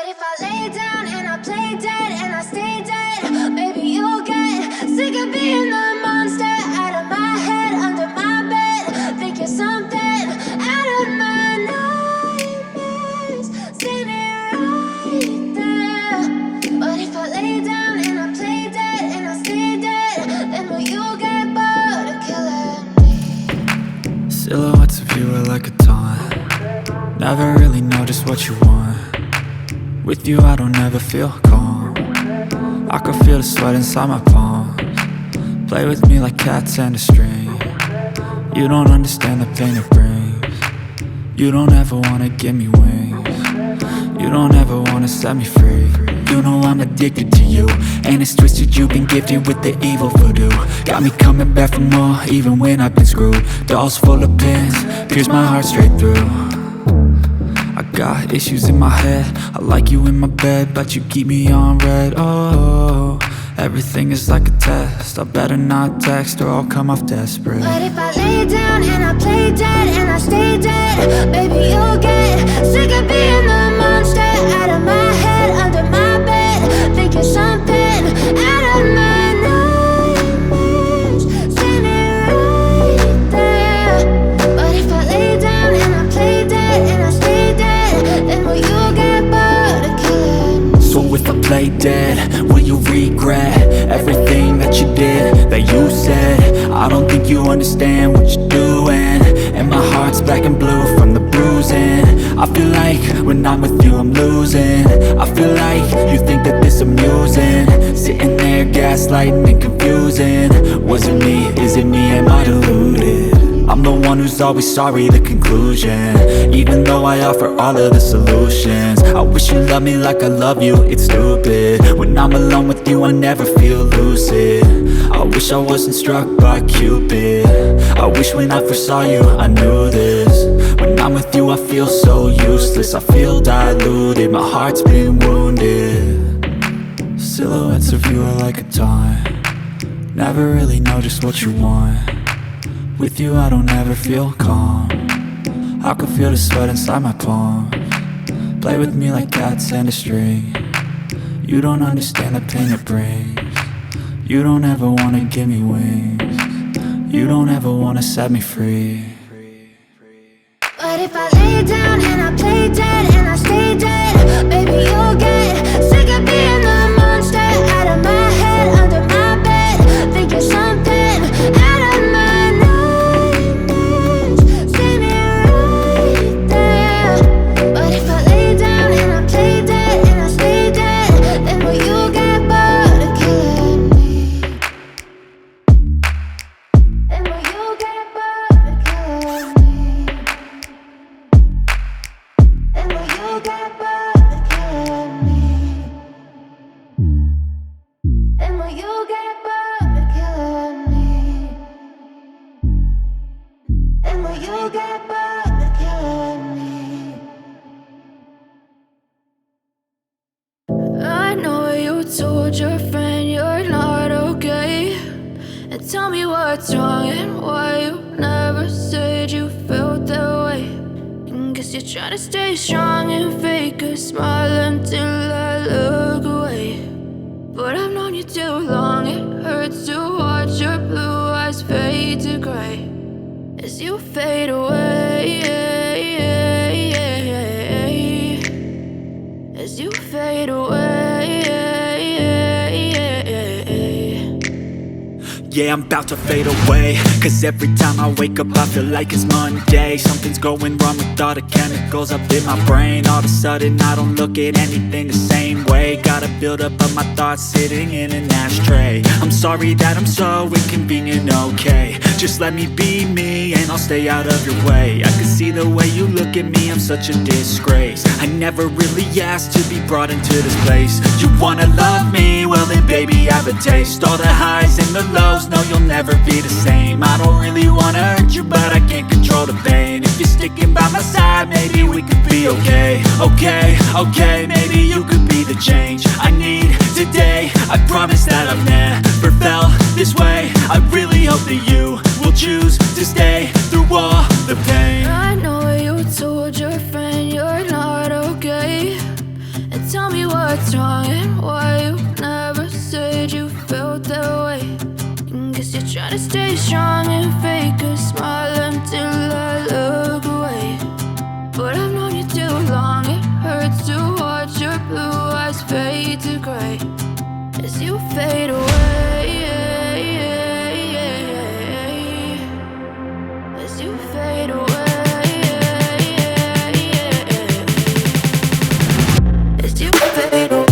if I lay down and I play dead and I stay dead, maybe you'll get sick of being the monster out of my head, under my bed. Think you're something out of my nightmares, standing right there. But if I lay down and I play dead and I stay dead, then will you get bored of killing me? Silhouettes of you are like a taunt. Never really know just what you want. With you I don't ever feel calm. I can feel the sweat inside my palms. Play with me like cats and a string. You don't understand the pain it brings. You don't ever wanna give me wings. You don't ever wanna set me free. You know I'm addicted to you, and it's twisted, you've been gifted with the evil voodoo. Got me coming back for more, even when I've been screwed. Dolls full of pins, pierce my heart straight through. I got issues in my head, I like you in my bed, but you keep me on red. Oh, everything is like a test, I better not text or I'll come off desperate. But if I lay down and I play dead and I stay dead, baby you'll get sick of being the monster out of my head, under my bed. Think you're something out of my nightmares, standing right there. But if I lay down and I play dead and I stay dead, then will you get bored of killing me? So if I play dead, will you regret everything that you did, that you said? I don't think you understand what you're doing, and my heart's black and blue from the bruising. I feel like when I'm with you I'm losing. I feel like you think that this amusing, sitting there gaslighting and confusing. Was it me? Is it me? Am I deluded? I'm the one who's always sorry, the conclusion, even though I offer all of the solutions. I wish you loved me like I love you, it's stupid. When I'm alone with you I never feel lucid. I wish I wasn't struck by Cupid. I wish when I first saw you I knew this. When I'm with you I feel so useless, I feel diluted, my heart's been wounded. Silhouettes of you are like a taunt. Never really know just what you want. With you I don't ever feel calm. I can feel the sweat inside my palms. Play with me like cats and a string. You don't understand the pain it brings. You don't ever wanna give me wings. You don't ever wanna set me free. But if I lay down and I play dead and I stay dead, baby you'll get sick of being the monster out of my head, under my bed. Think you're something out of my nightmares, standing right there. But if I lay down and I play dead and I stay dead, then will you get bored of killing me? Then will you get bored of killing me? Then will you get bored of killing me? Then will you get bored of killing me? Then will you get bored of killing me? I know you told your friend you're not okay, and tell me what's wrong and why you never said you felt that way. And guess you're trying to stay strong and fake a smile until I look away. But I've known you too long, it hurts to watch your blue eyes fade to gray as you fade away, as you fade away. Yeah, I'm about to fade away, cause every time I wake up I feel like it's Monday. Something's going wrong with all the chemicals up in my brain. All of a sudden I don't look at anything the same way. Gotta build up of my thoughts sitting in an ashtray. I'm sorry that I'm so inconvenient, okay. Just let me be me and I'll stay out of your way. I can see the way you look at me, I'm such a disgrace. I never really asked to be brought into this place. You wanna love me? Well then baby I have a taste. All the highs and the lows, no you'll never be the same. I don't really wanna hurt you but I can't control the pain. If you're sticking by my side maybe we could be okay. Okay, maybe you could be the change I need today. I promise that I've never felt this way. I really hope that you will choose to stay through all the pain. I know you told your friend you're not okay, and tell what's wrong and why you never said you felt that way. Guess you're trying to stay strong and fake a smile until I look away. But I've known you too long, it hurts to watch your blue eyes fade to gray as you fade away. As you fade away. As you fade away.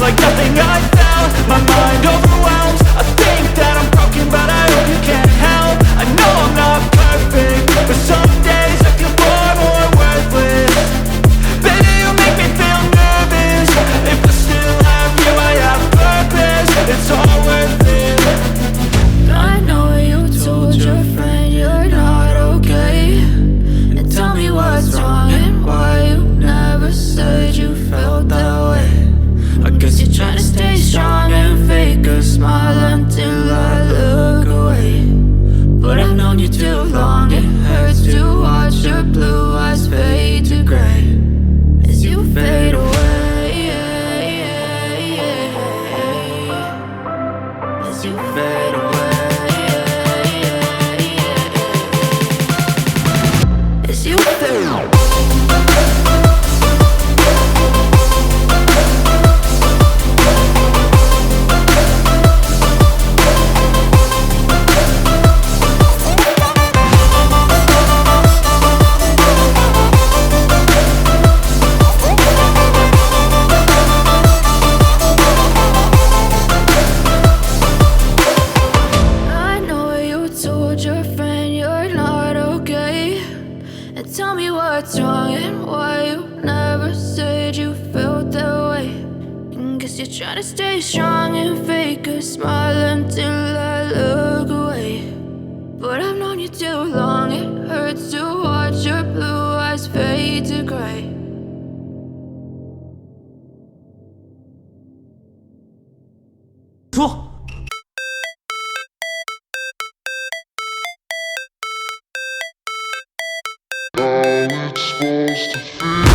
Like nothing I felt, my mind overwhelmed. I think that I'm broken, but I hope you can't help. I know I'm not perfect, but some days I feel far more worthless. Baby, you make me feel nervous. If I still have you, I have purpose. It's all worth it. I know you told your friend you're not okay, and tell me what's wrong and why you never said you felt that way. I guess you're trying to stay strong and fake a smile until I look away. But I've known you too long, it hurts to watch your blue eyes fade to gray as you fade away. As you fade away. As you fade away. Tell me what's wrong and why you never said you felt that way. Guess you're trying to stay strong and fake a smile until I look away. But I've known you too long, it hurts to watch your blue eyes fade to gray. How it's supposed to feel.